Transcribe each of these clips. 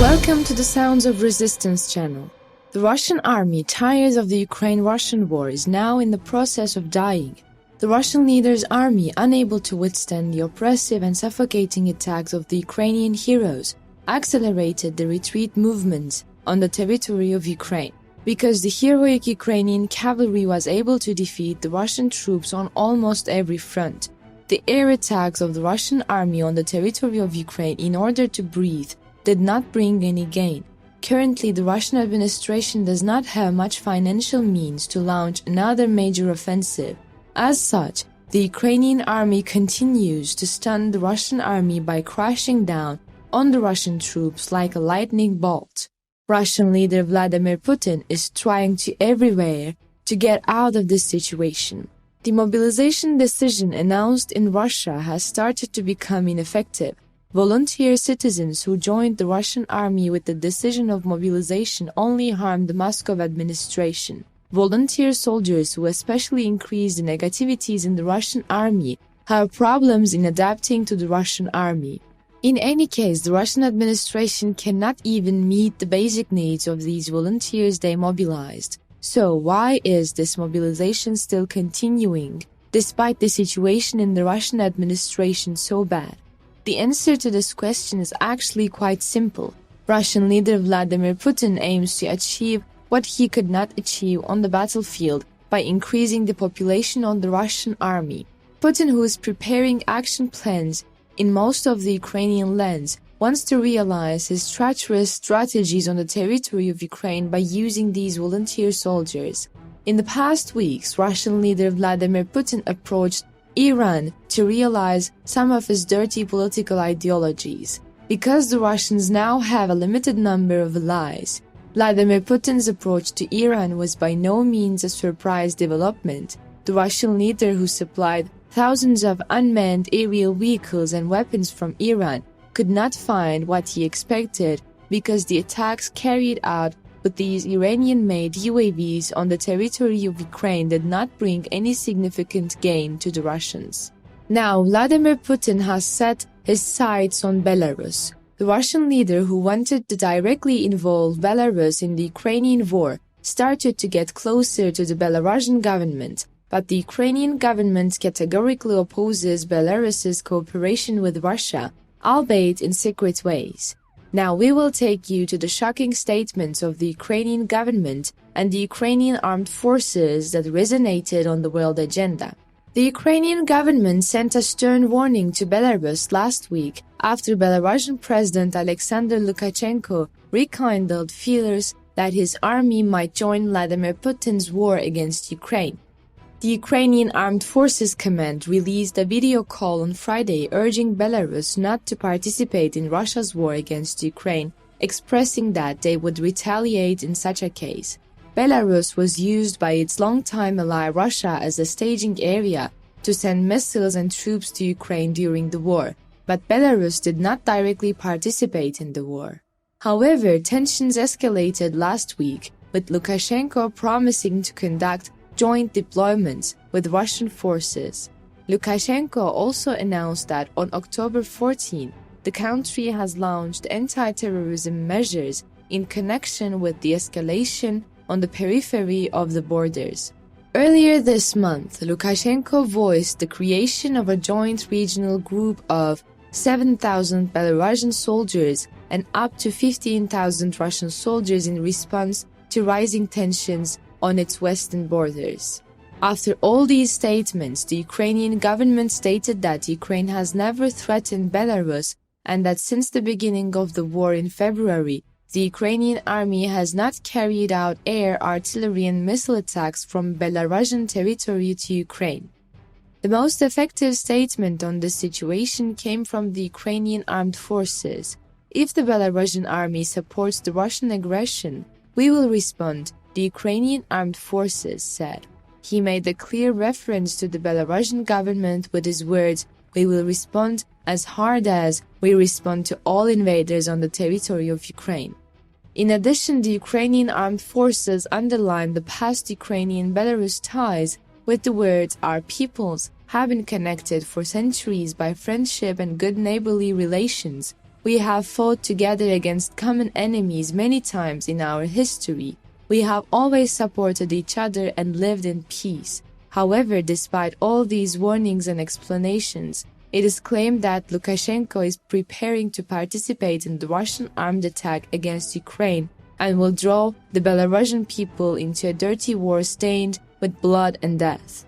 Welcome to the Sounds of Resistance channel. The Russian army, tired of the Ukraine-Russian war, is now in the process of dying. The Russian leader's army, unable to withstand the oppressive and suffocating attacks of the Ukrainian heroes, accelerated the retreat movement on the territory of Ukraine. Because the heroic Ukrainian cavalry was able to defeat the Russian troops on almost every front, the air attacks of the Russian army on the territory of Ukraine in order to breathe did not bring any gain. Currently, the Russian administration does not have much financial means to launch another major offensive. As such, the Ukrainian army continues to stun the Russian army by crashing down on the Russian troops like a lightning bolt. Russian leader Vladimir Putin is trying to everywhere to get out of this situation. The mobilization decision announced in Russia has started to become ineffective. Volunteer citizens who joined the Russian army with the decision of mobilization only harmed the Moscow administration. Volunteer soldiers who especially increased the negativities in the Russian army have problems in adapting to the Russian army. In any case, the Russian administration cannot even meet the basic needs of these volunteers they mobilized. So why is this mobilization still continuing, despite the situation in the Russian administration so bad? The answer to this question is actually quite simple. Russian leader Vladimir Putin aims to achieve what he could not achieve on the battlefield by increasing the population on the Russian army. Putin, who is preparing action plans in most of the Ukrainian lands, wants to realize his treacherous strategies on the territory of Ukraine by using these volunteer soldiers. In the past weeks, Russian leader Vladimir Putin approached Iran to realize some of his dirty political ideologies. Because the Russians now have a limited number of allies, Vladimir Putin's approach to Iran was by no means a surprise development. The Russian leader, who supplied thousands of unmanned aerial vehicles and weapons from Iran, could not find what he expected because the attacks carried out with these Iranian-made UAVs on the territory of Ukraine did not bring any significant gain to the Russians. Now, Vladimir Putin has set his sights on Belarus. The Russian leader, who wanted to directly involve Belarus in the Ukrainian war, started to get closer to the Belarusian government, but the Ukrainian government categorically opposes Belarus's cooperation with Russia, albeit in secret ways. Now we will take you to the shocking statements of the Ukrainian government and the Ukrainian armed forces that resonated on the world agenda. The Ukrainian government sent a stern warning to Belarus last week after Belarusian President Alexander Lukashenko rekindled fears that his army might join Vladimir Putin's war against Ukraine. The Ukrainian Armed Forces Command released a video call on Friday urging Belarus not to participate in Russia's war against Ukraine, expressing that they would retaliate in such a case. Belarus was used by its longtime ally Russia as a staging area to send missiles and troops to Ukraine during the war, but Belarus did not directly participate in the war. However, tensions escalated last week, with Lukashenko promising to conduct joint deployments with Russian forces. Lukashenko also announced that on October 14, the country has launched anti-terrorism measures in connection with the escalation on the periphery of the borders. Earlier this month, Lukashenko voiced the creation of a joint regional group of 7,000 Belarusian soldiers and up to 15,000 Russian soldiers in response to rising tensions on its western borders. After all these statements, the Ukrainian government stated that Ukraine has never threatened Belarus and that since the beginning of the war in February, the Ukrainian army has not carried out air, artillery and missile attacks from Belarusian territory to Ukraine. The most effective statement on this situation came from the Ukrainian armed forces. If the Belarusian army supports the Russian aggression, we will respond, the Ukrainian armed forces said. He made a clear reference to the Belarusian government with his words, "We will respond as hard as we respond to all invaders on the territory of Ukraine." In addition, the Ukrainian armed forces underlined the past Ukrainian-Belarus ties with the words, "Our peoples have been connected for centuries by friendship and good neighborly relations. We have fought together against common enemies many times in our history. We have always supported each other and lived in peace. However, despite all these warnings and explanations, it is claimed that Lukashenko is preparing to participate in the Russian armed attack against Ukraine and will draw the Belarusian people into a dirty war stained with blood and death.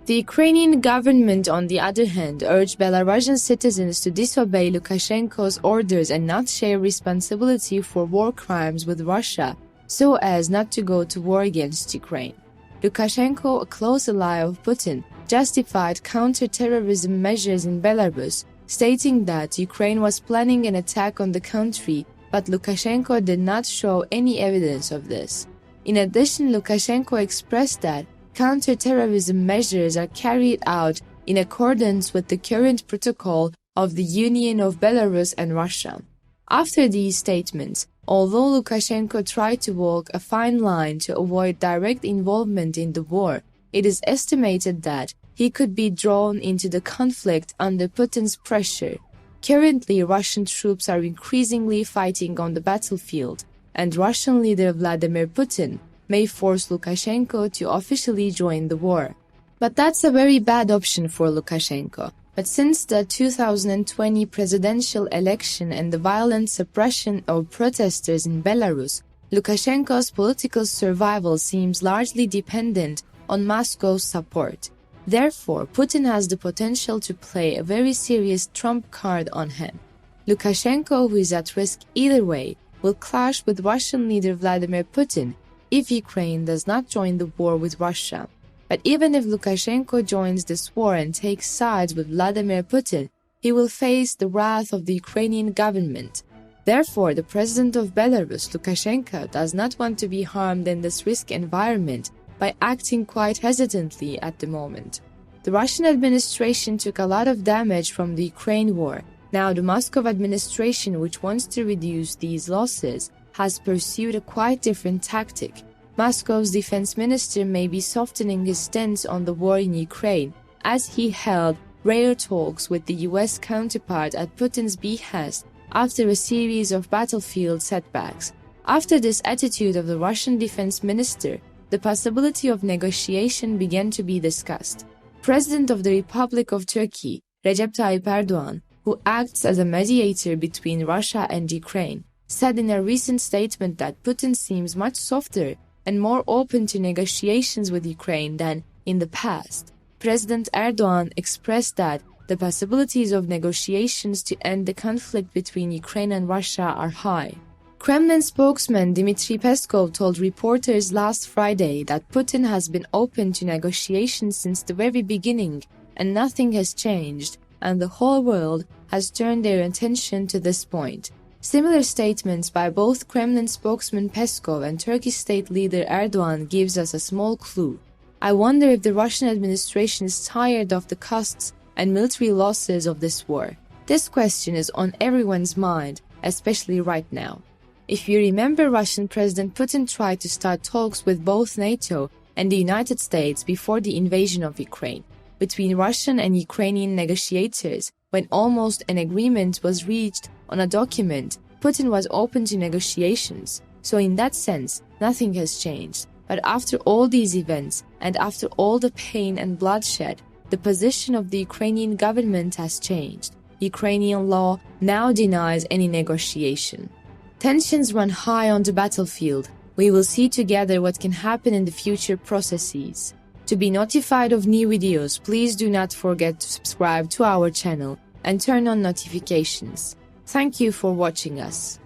The Ukrainian government, on the other hand, urged Belarusian citizens to disobey Lukashenko's orders and not share responsibility for war crimes with Russia, so as not to go to war against Ukraine. Lukashenko, a close ally of Putin, justified counter-terrorism measures in Belarus, stating that Ukraine was planning an attack on the country, but Lukashenko did not show any evidence of this. In addition, Lukashenko expressed that counter-terrorism measures are carried out in accordance with the current protocol of the Union of Belarus and Russia. After these statements, although Lukashenko tried to walk a fine line to avoid direct involvement in the war, it is estimated that he could be drawn into the conflict under Putin's pressure. Currently, Russian troops are increasingly fighting on the battlefield, and Russian leader Vladimir Putin may force Lukashenko to officially join the war. But that's a very bad option for Lukashenko. But since the 2020 presidential election and the violent suppression of protesters in Belarus, Lukashenko's political survival seems largely dependent on Moscow's support. Therefore, Putin has the potential to play a very serious trump card on him. Lukashenko, who is at risk either way, will clash with Russian leader Vladimir Putin if Ukraine does not join the war with Russia. But even if Lukashenko joins this war and takes sides with Vladimir Putin, he will face the wrath of the Ukrainian government. Therefore, the president of Belarus, Lukashenko, does not want to be harmed in this risk environment by acting quite hesitantly at the moment. The Russian administration took a lot of damage from the Ukraine war. Now the Moscow administration, which wants to reduce these losses, has pursued a quite different tactic. Moscow's defense minister may be softening his stance on the war in Ukraine, as he held rare talks with the US counterpart at Putin's behest after a series of battlefield setbacks. After this attitude of the Russian defense minister, the possibility of negotiation began to be discussed. President of the Republic of Turkey, Recep Tayyip Erdogan, who acts as a mediator between Russia and Ukraine, said in a recent statement that Putin seems much softer and more open to negotiations with Ukraine than in the past. President Erdogan expressed that the possibilities of negotiations to end the conflict between Ukraine and Russia are high. Kremlin spokesman Dmitry Peskov told reporters last Friday that Putin has been open to negotiations since the very beginning and nothing has changed, and the whole world has turned their attention to this point. Similar statements by both Kremlin spokesman Peskov and Turkish state leader Erdogan gives us a small clue. I wonder if the Russian administration is tired of the costs and military losses of this war. This question is on everyone's mind, especially right now. If you remember, Russian President Putin tried to start talks with both NATO and the United States before the invasion of Ukraine. Between Russian and Ukrainian negotiators, when almost an agreement was reached on a document, Putin was open to negotiations. So in that sense, nothing has changed. But after all these events, and after all the pain and bloodshed, the position of the Ukrainian government has changed. Ukrainian law now denies any negotiation. Tensions run high on the battlefield. We will see together what can happen in the future processes. To be notified of new videos, please do not forget to subscribe to our channel and turn on notifications. Thank you for watching us.